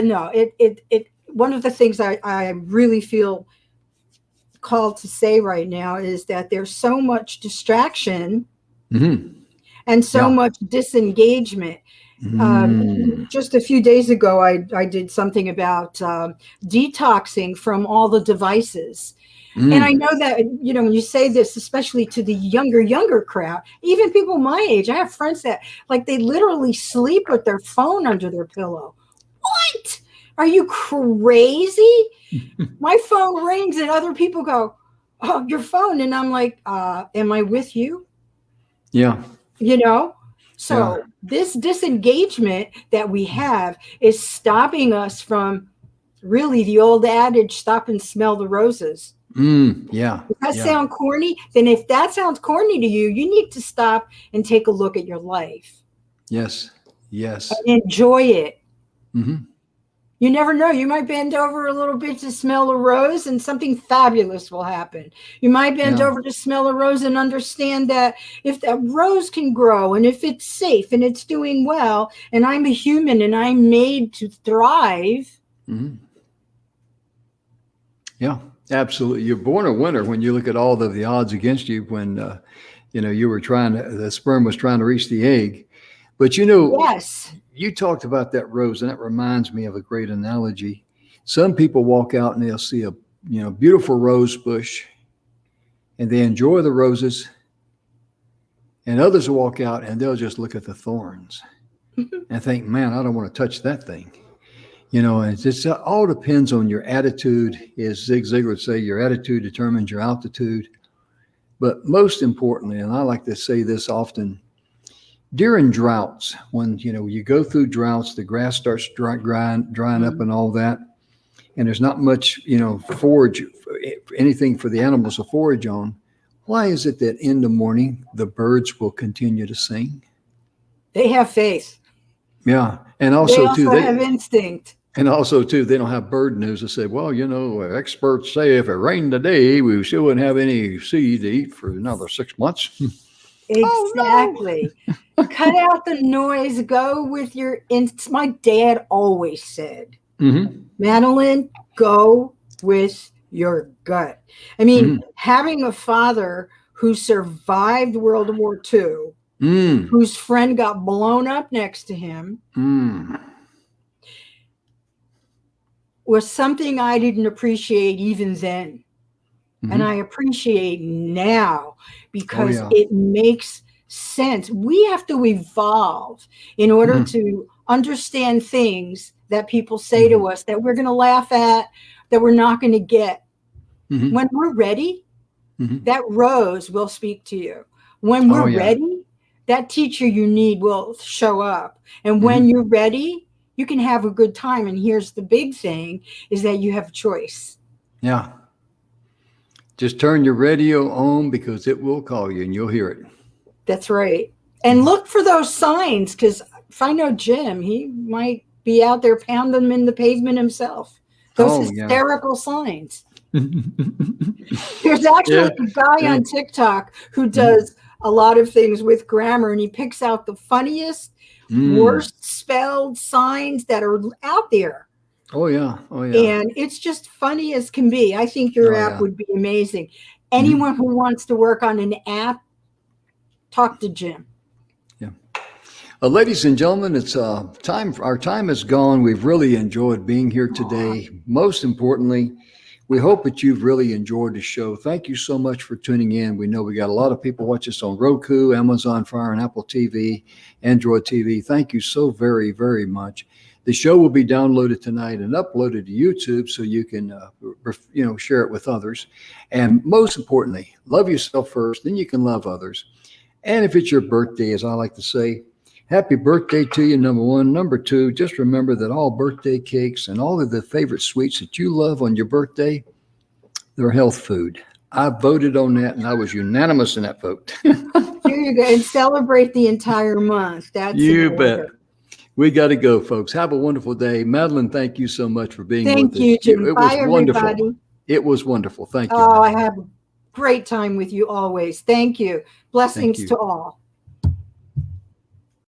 no, it one of the things I really feel called to say right now is that there's so much distraction and so much disengagement. Just a few days ago, I did something about detoxing from all the devices. And I know that, when you say this, especially to the younger crowd, even people my age, I have friends that they literally sleep with their phone under their pillow. What? Are you crazy? My phone rings and other people go, oh, your phone. And I'm like, am I with you? Yeah. So this disengagement that we have is stopping us from really the old adage, stop and smell the roses. Yeah. Does that sound corny? Then if that sounds corny to you, you need to stop and take a look at your life. Yes. And enjoy it. You never know. You might bend over a little bit to smell a rose and something fabulous will happen. You might bend over to smell a rose and understand that if that rose can grow and if it's safe and it's doing well and I'm a human and I'm made to thrive. Yeah, absolutely. You're born a winner when you look at all of the odds against you when, you were the sperm was trying to reach the egg. But, yes. You talked about that rose, and that reminds me of a great analogy. Some people walk out and they'll see a beautiful rose bush, and they enjoy the roses. And others will walk out and they'll just look at the thorns and think, "Man, I don't want to touch that thing." And it all depends on your attitude. As Zig Ziglar would say, your attitude determines your altitude. But most importantly, and I like to say this often, during droughts, when you go through droughts, the grass starts drying up and all that, and there's not much forage, anything for the animals to forage on. Why is it that in the morning the birds will continue to sing? They have faith. Yeah, and also they have instinct. And also too, they don't have bird news to say, well, experts say if it rained today, we still wouldn't have any seed to eat for another 6 months. Exactly. Oh, no. Cut out the noise. Go with your instincts. My dad always said, Madeline, go with your gut. I mean, having a father who survived World War II, whose friend got blown up next to him, was something I didn't appreciate even then. And I appreciate now because it makes sense. We have to evolve in order to understand things that people say to us that we're going to laugh at, that we're not going to get. When we're ready, that rose will speak to you. When we're ready, that teacher you need will show up. And when you're ready, you can have a good time. And here's the big thing is that you have a choice. Yeah. Just turn your radio on because it will call you and you'll hear it. That's right. And look for those signs because if I know Jim, he might be out there pounding them in the pavement himself. Those hysterical signs. There's actually a guy on TikTok who does a lot of things with grammar and he picks out the funniest, worst spelled signs that are out there. Oh yeah. Oh yeah. And it's just funny as can be. I think your Oh app yeah. would be amazing. Mhm. Anyone who wants to work on an app, talk to Jim. Yeah. Ladies and gentlemen, it's time. Our time is gone. We've really enjoyed being here Aw. today. Most importantly, we hope that you've really enjoyed the show. Thank you so much for tuning in. We know we got a lot of people watch us on Roku, Amazon Fire, and Apple TV, Android TV. Thank you so very, very much. The show will be downloaded tonight and uploaded to YouTube so you can, share it with others. And most importantly, love yourself first, then you can love others. And if it's your birthday, as I like to say, happy birthday to you, number one. Number two, just remember that all birthday cakes and all of the favorite sweets that you love on your birthday, they're health food. I voted on that and I was unanimous in that vote. Here you go. And celebrate the entire month. That's in You bet. order. We got to go, folks. Have a wonderful day. Madeline, thank you so much for being with Thank us. you, Jim. It was Bye, wonderful. everybody. It was wonderful. Thank you, Oh, I Madeline. have a great time with you always. Thank you. Thank Blessings you. to all.